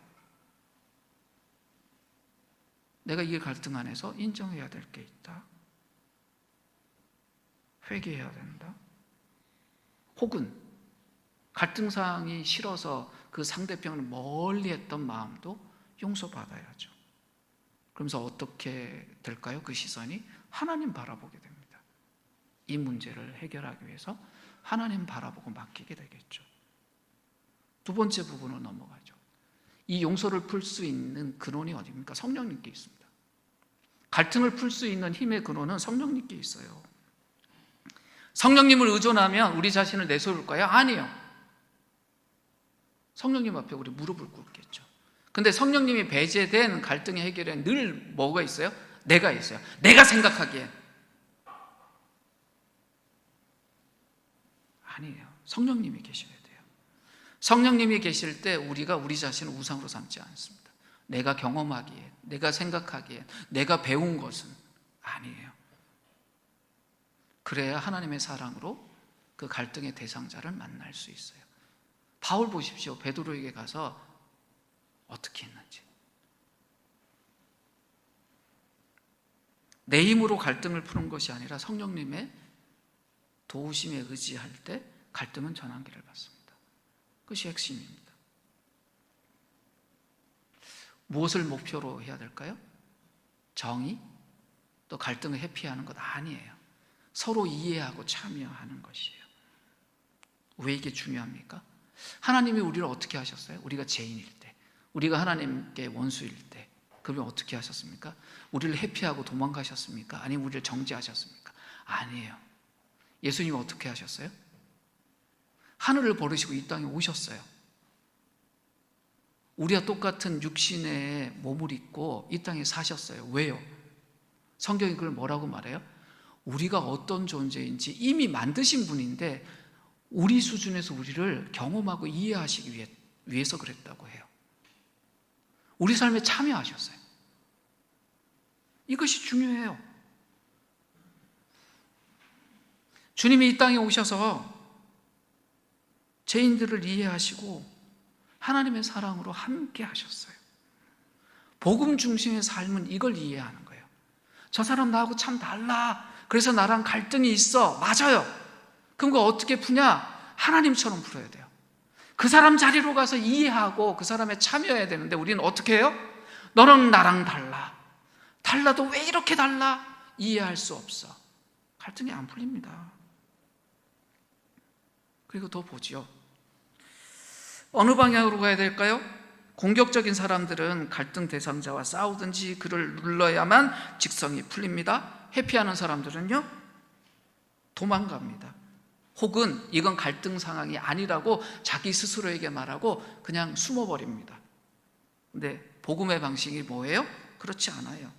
[SPEAKER 2] 내가 이 갈등 안에서 인정해야 될 게 있다. 회개해야 된다. 혹은 갈등 사항이 싫어서 그 상대편을 멀리했던 마음도 용서받아야죠. 그러면서 어떻게 될까요? 그 시선이 하나님 바라보게 됩니다. 이 문제를 해결하기 위해서 하나님 바라보고 맡기게 되겠죠. 두 번째 부분으로 넘어가죠. 이 용서를 풀 수 있는 근원이 어디입니까? 성령님께 있습니다. 갈등을 풀 수 있는 힘의 근원은 성령님께 있어요. 성령님을 의존하면 우리 자신을 내세울까요? 아니요. 성령님 앞에 우리 무릎을 꿇겠죠. 근데 성령님이 배제된 갈등의 해결에 늘 뭐가 있어요? 내가 있어요. 내가 생각하기엔. 아니에요. 성령님이 계셔야 돼요. 성령님이 계실 때 우리가 우리 자신을 우상으로 삼지 않습니다. 내가 경험하기에, 내가 생각하기에, 내가 배운 것은 아니에요. 그래야 하나님의 사랑으로 그 갈등의 대상자를 만날 수 있어요. 바울 보십시오. 베드로에게 가서 어떻게 했는지. 내 힘으로 갈등을 푸는 것이 아니라 성령님의 도우심에 의지할 때 갈등은 전환기를 받습니다. 그것이 핵심입니다. 무엇을 목표로 해야 될까요? 정의? 또 갈등을 회피하는 것 아니에요. 서로 이해하고 참여하는 것이에요. 왜 이게 중요합니까? 하나님이 우리를 어떻게 하셨어요? 우리가 죄인일 때, 우리가 하나님께 원수일 때, 그러면 어떻게 하셨습니까? 우리를 회피하고 도망가셨습니까? 아니면 우리를 정죄하셨습니까? 아니에요. 예수님은 어떻게 하셨어요? 하늘을 버리시고 이 땅에 오셨어요. 우리와 똑같은 육신의 몸을 입고 이 땅에 사셨어요. 왜요? 성경이 그걸 뭐라고 말해요? 우리가 어떤 존재인지 이미 만드신 분인데 우리 수준에서 우리를 경험하고 이해하시기 위해서 그랬다고 해요. 우리 삶에 참여하셨어요. 이것이 중요해요. 주님이 이 땅에 오셔서 죄인들을 이해하시고 하나님의 사랑으로 함께 하셨어요. 복음 중심의 삶은 이걸 이해하는 거예요. 저 사람 나하고 참 달라. 그래서 나랑 갈등이 있어. 맞아요. 그럼 그거 어떻게 푸냐? 하나님처럼 풀어야 돼요. 그 사람 자리로 가서 이해하고 그 사람에 참여해야 되는데 우리는 어떻게 해요? 너는 나랑 달라. 달라도 왜 이렇게 달라? 이해할 수 없어. 갈등이 안 풀립니다. 그리고 더 보지요. 어느 방향으로 가야 될까요? 공격적인 사람들은 갈등 대상자와 싸우든지 그를 눌러야만 직성이 풀립니다. 회피하는 사람들은요, 도망갑니다. 혹은 이건 갈등 상황이 아니라고 자기 스스로에게 말하고 그냥 숨어버립니다. 근데 복음의 방식이 뭐예요? 그렇지 않아요.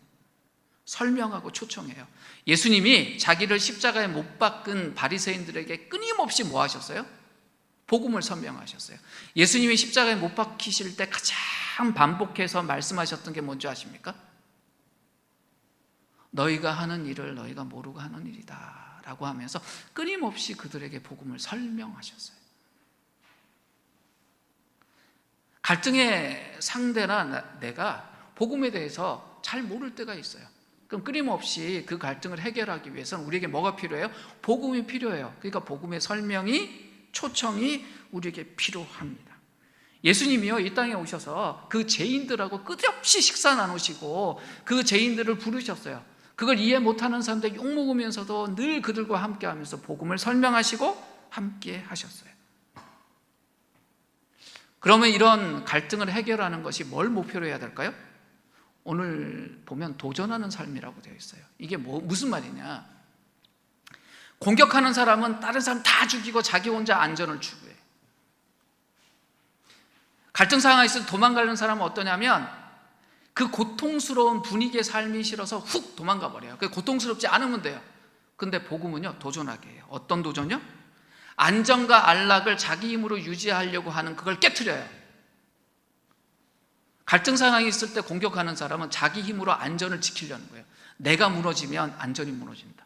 [SPEAKER 2] 설명하고 초청해요. 예수님이 자기를 십자가에 못 박은 바리새인들에게 끊임없이 뭐 하셨어요? 복음을 설명하셨어요. 예수님이 십자가에 못 박히실 때 가장 반복해서 말씀하셨던 게 뭔지 아십니까? 너희가 하는 일을 너희가 모르고 하는 일이다 라고 하면서 끊임없이 그들에게 복음을 설명하셨어요. 갈등의 상대나 내가 복음에 대해서 잘 모를 때가 있어요. 그럼 끊임없이 그 갈등을 해결하기 위해서는 우리에게 뭐가 필요해요? 복음이 필요해요. 그러니까 복음의 설명이, 초청이 우리에게 필요합니다. 예수님이요, 이 땅에 오셔서 그 죄인들하고 끝없이 식사 나누시고 그 죄인들을 부르셨어요. 그걸 이해 못하는 사람들 욕먹으면서도 늘 그들과 함께 하면서 복음을 설명하시고 함께 하셨어요. 그러면 이런 갈등을 해결하는 것이 뭘 목표로 해야 될까요? 오늘 보면 도전하는 삶이라고 되어 있어요. 이게 무슨 말이냐? 공격하는 사람은 다른 사람 다 죽이고 자기 혼자 안전을 추구해요. 갈등 상황에 있어서 도망가는 사람은 어떠냐면 그 고통스러운 분위기의 삶이 싫어서 훅 도망가 버려요. 그 고통스럽지 않으면 돼요. 근데 복음은요, 도전하게 해요. 어떤 도전이요? 안정과 안락을 자기 힘으로 유지하려고 하는 그걸 깨트려요. 갈등 상황이 있을 때 공격하는 사람은 자기 힘으로 안전을 지키려는 거예요. 내가 무너지면 안전이 무너진다.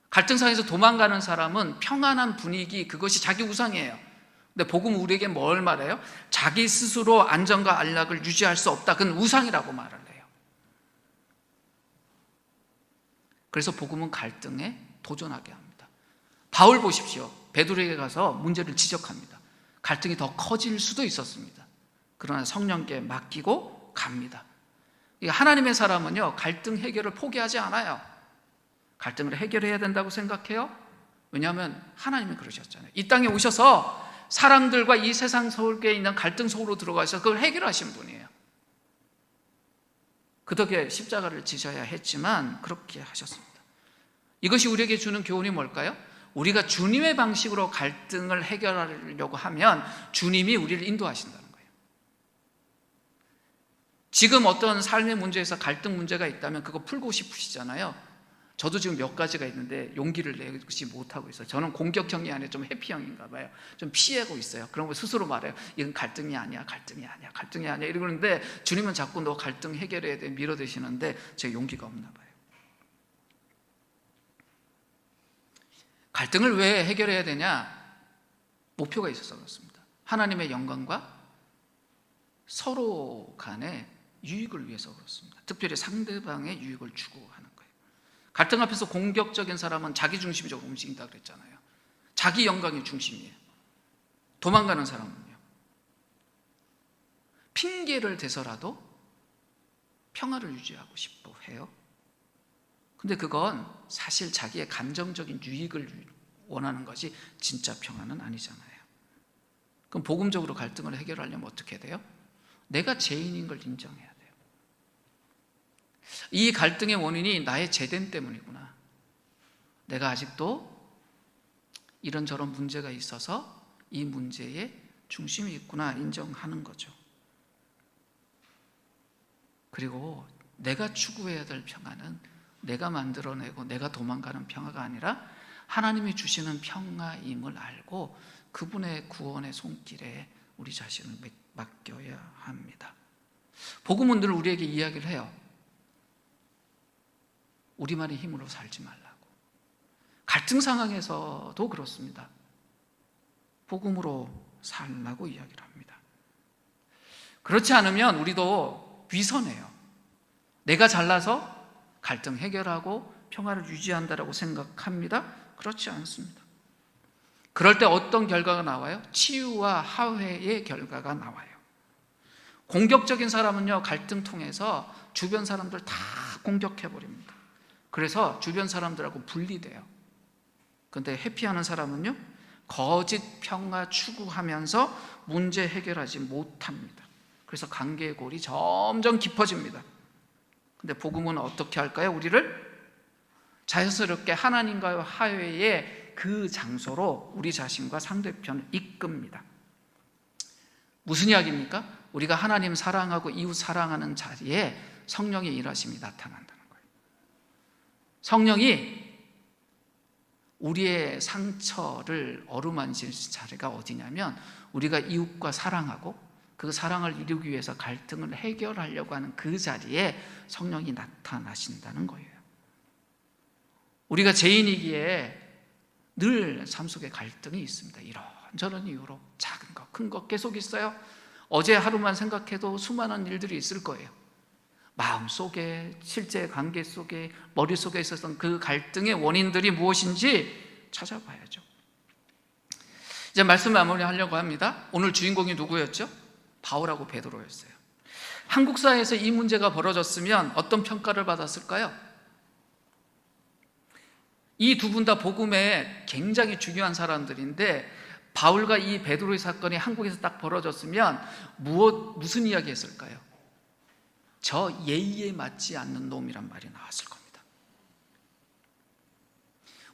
[SPEAKER 2] 갈등 상황에서 도망가는 사람은 평안한 분위기, 그것이 자기 우상이에요. 근데 복음은 우리에게 뭘 말해요? 자기 스스로 안정과 안락을 유지할 수 없다. 그건 우상이라고 말을 해요. 그래서 복음은 갈등에 도전하게 합니다. 바울 보십시오. 베드로에게 가서 문제를 지적합니다. 갈등이 더 커질 수도 있었습니다. 그러나 성령께 맡기고 갑니다. 하나님의 사람은요, 갈등 해결을 포기하지 않아요. 갈등을 해결해야 된다고 생각해요. 왜냐하면 하나님이 그러셨잖아요. 이 땅에 오셔서 사람들과 이 세상 속에 있는 갈등 속으로 들어가셔서 그걸 해결하신 분이에요. 그 덕에 십자가를 지셔야 했지만 그렇게 하셨습니다. 이것이 우리에게 주는 교훈이 뭘까요? 우리가 주님의 방식으로 갈등을 해결하려고 하면 주님이 우리를 인도하신다는 거예요. 지금 어떤 삶의 문제에서 갈등 문제가 있다면 그거 풀고 싶으시잖아요. 저도 지금 몇 가지가 있는데 용기를 내지 못하고 있어요. 저는 공격형이 아니라 좀 회피형인가 봐요. 좀 피하고 있어요. 그런 거 스스로 말해요. 이건 갈등이 아니야, 갈등이 아니야, 갈등이 아니야 이러는데 주님은 자꾸 너 갈등 해결해야 돼 밀어대시는데 제가 용기가 없나 봐요. 갈등을 왜 해결해야 되냐? 목표가 있어서 그렇습니다. 하나님의 영광과 서로 간의 유익을 위해서 그렇습니다. 특별히 상대방의 유익을 추구하는 거예요. 갈등 앞에서 공격적인 사람은 자기 중심적으로 움직인다 그랬잖아요. 자기 영광이 중심이에요. 도망가는 사람은요, 핑계를 대서라도 평화를 유지하고 싶어 해요. 근데 그건 사실 자기의 감정적인 유익을 원하는 것이 진짜 평화는 아니잖아요. 그럼 복음적으로 갈등을 해결하려면 어떻게 돼요? 내가 죄인인 걸 인정해야 돼요. 이 갈등의 원인이 나의 죄됨 때문이구나. 내가 아직도 이런저런 문제가 있어서 이 문제에 중심이 있구나 인정하는 거죠. 그리고 내가 추구해야 될 평화는 내가 만들어내고 내가 도망가는 평화가 아니라 하나님이 주시는 평화임을 알고 그분의 구원의 손길에 우리 자신을 맡겨야 합니다. 복음은 늘 우리에게 이야기를 해요. 우리만의 힘으로 살지 말라고. 갈등 상황에서도 그렇습니다. 복음으로 살라고 이야기를 합니다. 그렇지 않으면 우리도 위선해요. 내가 잘나서 갈등 해결하고 평화를 유지한다라고 생각합니다. 그렇지 않습니다. 그럴 때 어떤 결과가 나와요? 치유와 화해의 결과가 나와요. 공격적인 사람은요, 갈등 통해서 주변 사람들 다 공격해버립니다. 그래서 주변 사람들하고 분리돼요. 그런데 회피하는 사람은요, 거짓 평화 추구하면서 문제 해결하지 못합니다. 그래서 관계의 골이 점점 깊어집니다. 근데 복음은 어떻게 할까요? 우리를 자연스럽게 하나님과의 화해의 그 장소로 우리 자신과 상대편을 이끕니다. 무슨 이야기입니까? 우리가 하나님 사랑하고 이웃 사랑하는 자리에 성령의 일하심이 나타난다는 거예요. 성령이 우리의 상처를 어루만질 자리가 어디냐면 우리가 이웃과 사랑하고 그 사랑을 이루기 위해서 갈등을 해결하려고 하는 그 자리에 성령이 나타나신다는 거예요. 우리가 죄인이기에 늘 삶 속에 갈등이 있습니다. 이런저런 이유로 작은 것, 큰 것 계속 있어요. 어제 하루만 생각해도 수많은 일들이 있을 거예요. 마음속에, 실제 관계 속에, 머릿속에 있었던 그 갈등의 원인들이 무엇인지 찾아봐야죠. 이제 말씀 마무리하려고 합니다. 오늘 주인공이 누구였죠? 바울하고 베드로였어요. 한국 사회에서 이 문제가 벌어졌으면 어떤 평가를 받았을까요? 이 두 분 다 복음에 굉장히 중요한 사람들인데 바울과 이 베드로의 사건이 한국에서 딱 벌어졌으면 무슨 이야기 했을까요? 저 예의에 맞지 않는 놈이란 말이 나왔을 겁니다.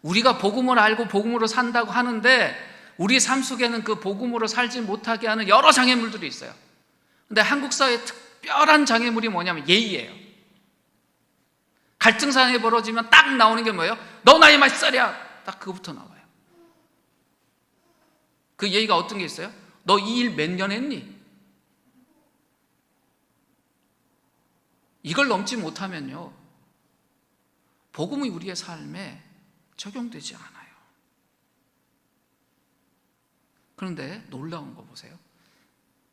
[SPEAKER 2] 우리가 복음을 알고 복음으로 산다고 하는데 우리 삶 속에는 그 복음으로 살지 못하게 하는 여러 장애물들이 있어요. 근데 한국 사회의 특별한 장애물이 뭐냐면 예의예요. 갈등 상황이 벌어지면 딱 나오는 게 뭐예요? 너 나이 몇 살이야? 딱 그거부터 나와요. 그 예의가 어떤 게 있어요? 너 이 일 몇 년 했니? 이걸 넘지 못하면요, 복음이 우리의 삶에 적용되지 않아요. 그런데 놀라운 거 보세요.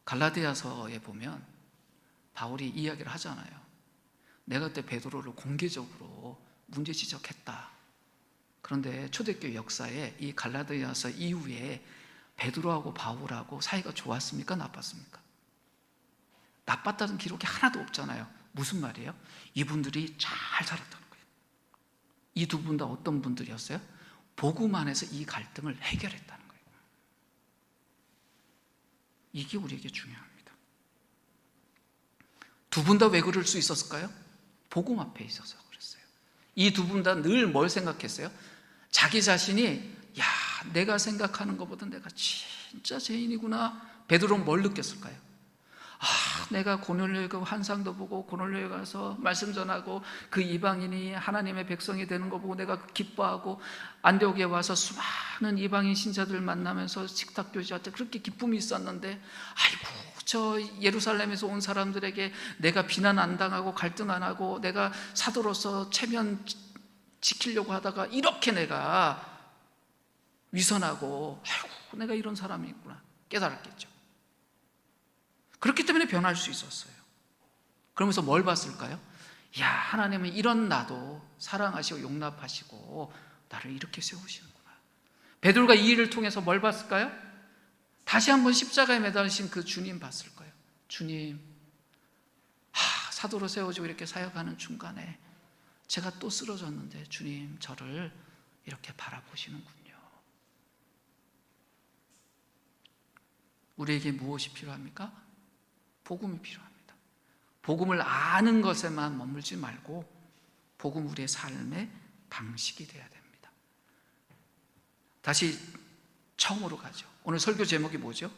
[SPEAKER 2] 갈라디아서에 보면 바울이 이야기를 하잖아요. 내가 그때 베드로를 공개적으로 문제 지적했다. 그런데 초대교회 역사에 이 갈라디아서 이후에 베드로하고 바울하고 사이가 좋았습니까? 나빴습니까? 나빴다는 기록이 하나도 없잖아요. 무슨 말이에요? 이분들이 잘 살았다는 거예요. 이 두 분 다 어떤 분들이었어요? 복음 안에서 이 갈등을 해결했다는 거예요. 이게 우리에게 중요합니다. 두 분 다 왜 그럴 수 있었을까요? 복음 앞에 있어서 그랬어요. 이 두 분 다 늘 뭘 생각했어요? 자기 자신이 내가 생각하는 것보다 내가 진짜 죄인이구나. 베드로는 뭘 느꼈을까요? 내가 고넬료에 그 환상도 보고 고넬료에 가서 말씀 전하고 그 이방인이 하나님의 백성이 되는 거 보고 내가 기뻐하고 안디옥에 와서 수많은 이방인 신자들 만나면서 식탁교제할 때 그렇게 기쁨이 있었는데 아이고 저 예루살렘에서 온 사람들에게 내가 비난 안 당하고 갈등 안 하고 내가 사도로서 체면 지키려고 하다가 이렇게 내가 위선하고 아이고 내가 이런 사람이 있구나 깨달았겠죠. 그렇기 때문에 변할 수 있었어요. 그러면서 뭘 봤을까요? 하나님은 이런 나도 사랑하시고 용납하시고 나를 이렇게 세우시는구나. 베드로가 이 일을 통해서 뭘 봤을까요? 다시 한번 십자가에 매달리신 그 주님 봤을 거예요. 주님, 사도로 세워지고 이렇게 사역하는 중간에 제가 또 쓰러졌는데 주님 저를 이렇게 바라보시는군요. 우리에게 무엇이 필요합니까? 복음이 필요합니다. 복음을 아는 것에만 머물지 말고 복음 우리의 삶의 방식이 되어야 됩니다. 다시 처음으로 가죠. 오늘 설교 제목이 뭐죠?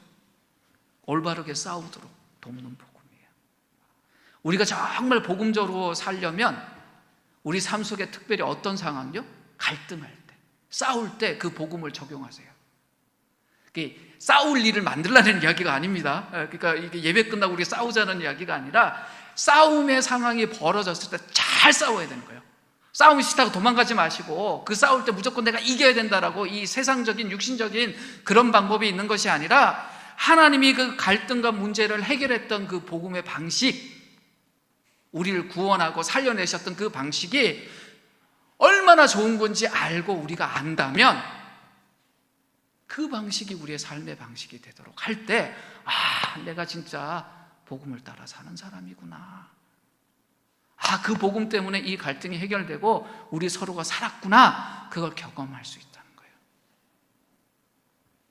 [SPEAKER 2] 올바르게 싸우도록 돕는 복음이에요. 우리가 정말 복음적으로 살려면 우리 삶 속에 특별히 어떤 상황요? 갈등할 때, 싸울 때 그 복음을 적용하세요. 싸울 일을 만들라는 이야기가 아닙니다. 그러니까 이게 예배 끝나고 우리가 싸우자는 이야기가 아니라 싸움의 상황이 벌어졌을 때 잘 싸워야 되는 거예요. 싸움이 싫다고 도망가지 마시고 그 싸울 때 무조건 내가 이겨야 된다라고 이 세상적인 육신적인 그런 방법이 있는 것이 아니라 하나님이 그 갈등과 문제를 해결했던 그 복음의 방식, 우리를 구원하고 살려내셨던 그 방식이 얼마나 좋은 건지 알고 우리가 안다면 그 방식이 우리의 삶의 방식이 되도록 할 때 내가 진짜 복음을 따라 사는 사람이구나. 그 복음 때문에 이 갈등이 해결되고 우리 서로가 살았구나. 그걸 경험할 수 있다는 거예요.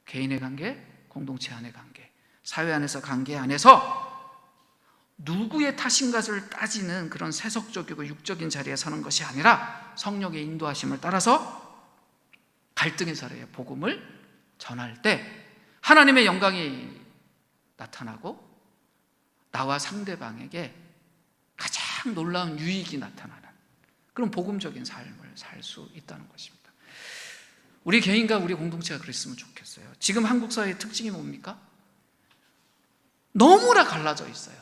[SPEAKER 2] 개인의 관계, 공동체 안의 관계, 사회 안에서 관계 안에서 누구의 탓인가를 따지는 그런 세속적이고 육적인 자리에 서는 것이 아니라 성령의 인도하심을 따라서 갈등의 자리에 복음을 전할 때 하나님의 영광이 나타나고 나와 상대방에게 가장 놀라운 유익이 나타나는 그런 복음적인 삶을 살 수 있다는 것입니다. 우리 개인과 우리 공동체가 그랬으면 좋겠어요. 지금 한국 사회의 특징이 뭡니까? 너무나 갈라져 있어요.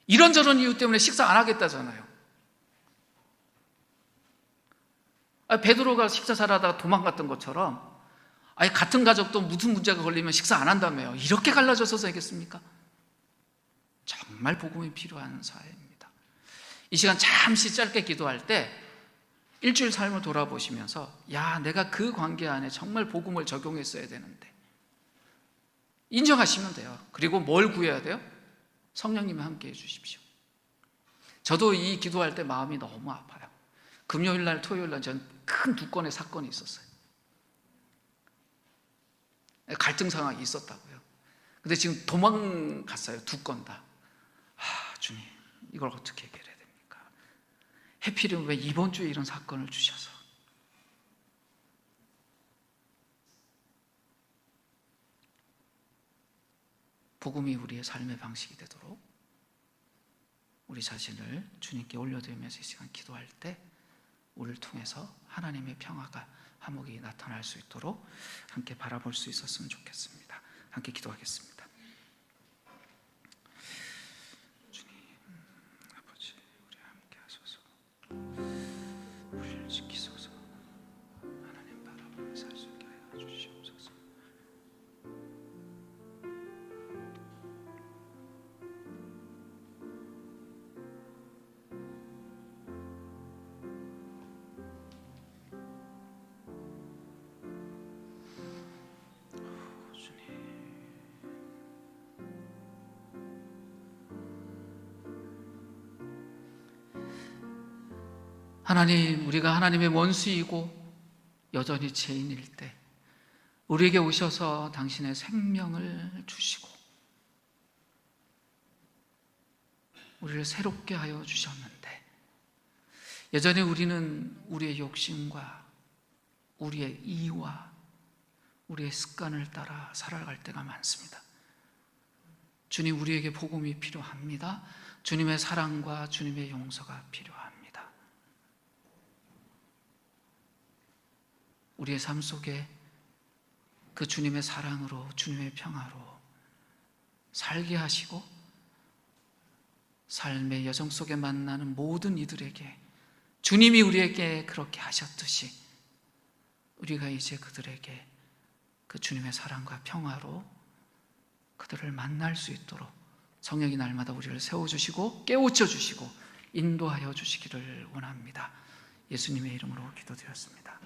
[SPEAKER 2] 이런저런 이유 때문에 식사 안 하겠다잖아요. 베드로가 식사 잘하다가 도망갔던 것처럼 아예 같은 가족도 무슨 문제가 걸리면 식사 안 한다며요. 이렇게 갈라져서 되겠습니까? 정말 복음이 필요한 사회입니다. 이 시간 잠시 짧게 기도할 때 일주일 삶을 돌아보시면서 야, 내가 그 관계 안에 정말 복음을 적용했어야 되는데 인정하시면 돼요. 그리고 뭘 구해야 돼요? 성령님이 함께 해주십시오. 저도 이 기도할 때 마음이 너무 아파요. 금요일날 토요일날 전 큰 두 건의 사건이 있었어요. 갈등 상황이 있었다고요. 근데 지금 도망갔어요. 두 건 다. 주님, 이걸 어떻게 해결해야 됩니까? 해필이면 왜 이번 주에 이런 사건을 주셔서. 복음이 우리의 삶의 방식이 되도록 우리 자신을 주님께 올려드리면서 이 시간 기도할 때 우리를 통해서 하나님의 평화가 화목이 나타날 수 있도록 함께 바라볼 수 있었으면 좋겠습니다. 함께 기도하겠습니다. 주님, 아버지, 우리 함께 하소서. 우리를 지키소서. 하나님 바라보며 살 수 있게 하여 주시옵소서. 하나님, 우리가 하나님의 원수이고 여전히 죄인일 때 우리에게 오셔서 당신의 생명을 주시고 우리를 새롭게 하여 주셨는데 여전히 우리는 우리의 욕심과 우리의 이와 우리의 습관을 따라 살아갈 때가 많습니다. 주님, 우리에게 복음이 필요합니다. 주님의 사랑과 주님의 용서가 필요합니다. 우리의 삶 속에 그 주님의 사랑으로 주님의 평화로 살게 하시고 삶의 여정 속에 만나는 모든 이들에게 주님이 우리에게 그렇게 하셨듯이 우리가 이제 그들에게 그 주님의 사랑과 평화로 그들을 만날 수 있도록 성령이 날마다 우리를 세워주시고 깨우쳐 주시고 인도하여 주시기를 원합니다. 예수님의 이름으로 기도드렸습니다.